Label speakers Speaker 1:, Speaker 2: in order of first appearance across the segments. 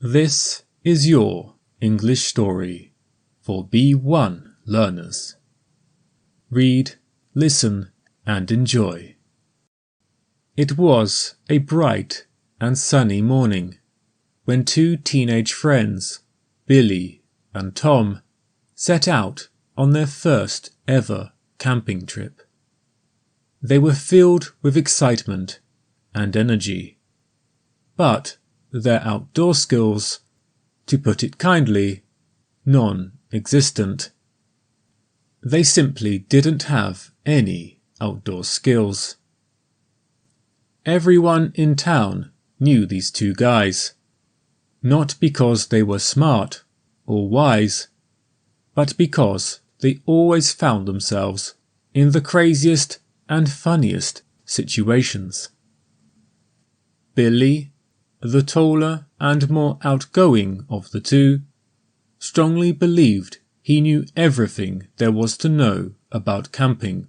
Speaker 1: This is your English story for B1 learners. Read, listen, and enjoy. It was a bright and sunny morning when two teenage friends, Billy and Tom, set out on their first ever camping trip. They were filled with excitement and energy, but their outdoor skills, to put it kindly, non-existent. They simply didn't have any outdoor skills. Everyone in town knew these two guys, not because they were smart or wise, but because they always found themselves in the craziest and funniest situations. Billy, the taller and more outgoing of the two, strongly believed he knew everything there was to know about camping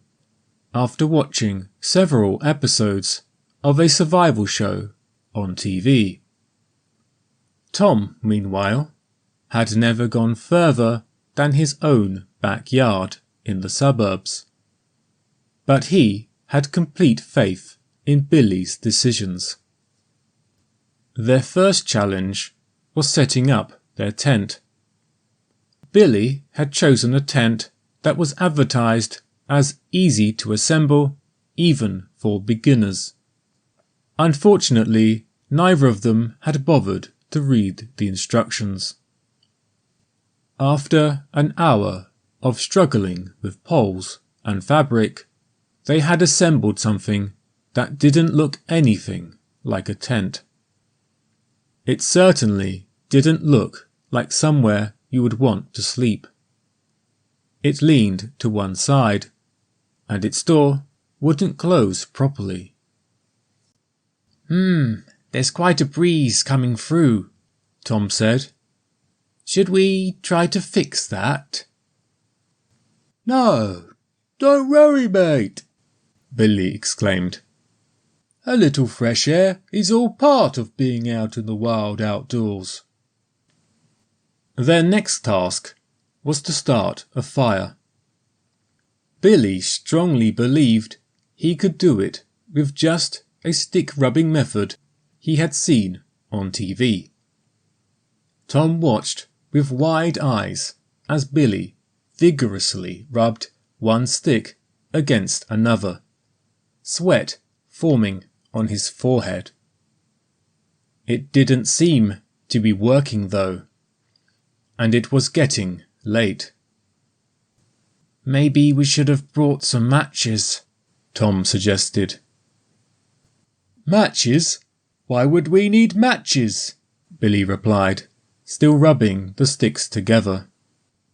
Speaker 1: after watching several episodes of a survival show on TV. Tom, meanwhile, had never gone further than his own backyard in the suburbs, but he had complete faith in Billy's decisions. Their first challenge was setting up their tent. Billy had chosen a tent that was advertised as easy to assemble even for beginners. Unfortunately, neither of them had bothered to read the instructions. After an hour of struggling with poles and fabric, they had assembled something that didn't look anything like a tent. It certainly didn't look like somewhere you would want to sleep. It leaned to one side, and its door wouldn't close properly. There's quite a breeze coming through, Tom said. Should we try to fix that?
Speaker 2: No, don't worry, mate,
Speaker 1: Billy exclaimed.
Speaker 2: A little fresh air is all part of being out in the wild outdoors.
Speaker 1: Their next task was to start a fire. Billy strongly believed he could do it with just a stick-rubbing method he had seen on TV. Tom watched with wide eyes as Billy vigorously rubbed one stick against another, sweat forming on his forehead. It didn't seem to be working though, and it was getting late. Maybe we should have brought some matches, Tom suggested.
Speaker 2: Matches? Why would we need matches?
Speaker 1: Billy replied, still rubbing the sticks together.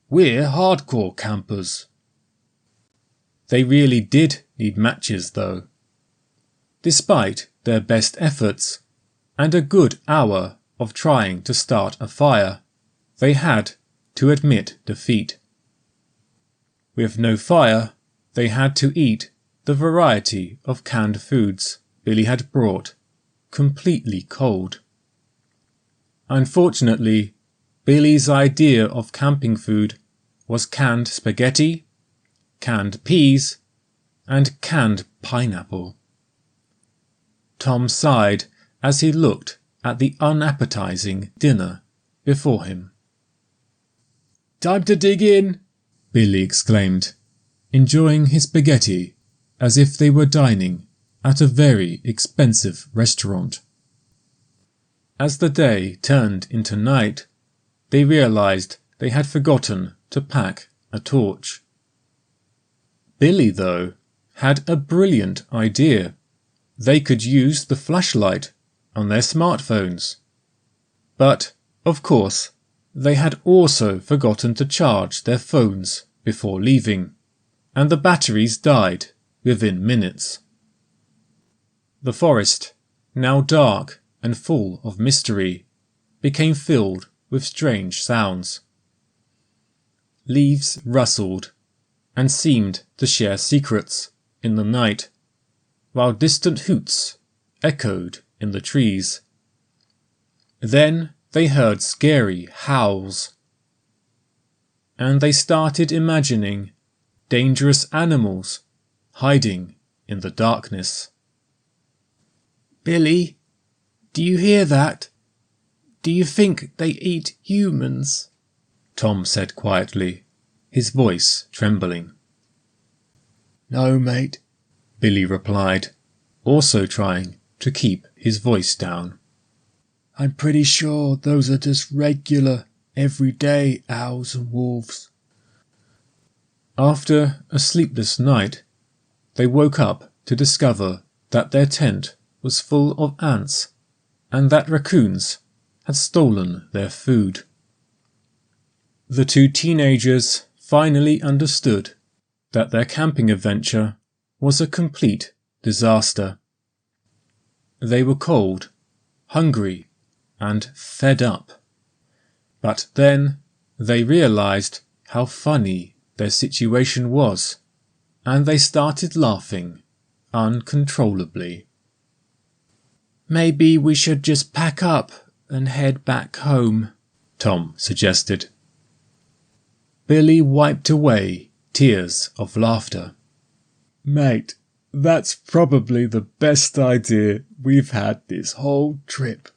Speaker 2: We're hardcore campers.
Speaker 1: They really did need matches though. Despite their best efforts and a good hour of trying to start a fire, they had to admit defeat. With no fire, they had to eat the variety of canned foods Billy had brought, completely cold. Unfortunately, Billy's idea of camping food was canned spaghetti, canned peas, and canned pineapple. Tom sighed as he looked at the unappetizing dinner before him.
Speaker 2: Time to dig in,
Speaker 1: Billy exclaimed, enjoying his spaghetti as if they were dining at a very expensive restaurant. As the day turned into night, they realized they had forgotten to pack a torch. Billy, though, had a brilliant idea. They could use the flashlight on their smartphones. But, of course, they had also forgotten to charge their phones before leaving, and the batteries died within minutes. The forest, now dark and full of mystery, became filled with strange sounds. Leaves rustled and seemed to share secrets in the night, while distant hoots echoed in the trees. Then they heard scary howls. And they started imagining dangerous animals hiding in the darkness.
Speaker 2: Billy, do you hear that? Do you think they eat humans?
Speaker 1: Tom said quietly, his voice trembling.
Speaker 2: No, mate,
Speaker 1: Billy replied, also trying to keep his voice down.
Speaker 2: I'm pretty sure those are just regular, everyday owls and wolves.
Speaker 1: After a sleepless night, they woke up to discover that their tent was full of ants and that raccoons had stolen their food. The two teenagers finally understood that their camping adventure was a complete disaster. They were cold, hungry, and fed up. But then they realized how funny their situation was, and they started laughing uncontrollably.
Speaker 2: Maybe we should just pack up and head back home,
Speaker 1: Tom suggested. Billy wiped away tears of laughter.
Speaker 2: Mate, that's probably the best idea we've had this whole trip.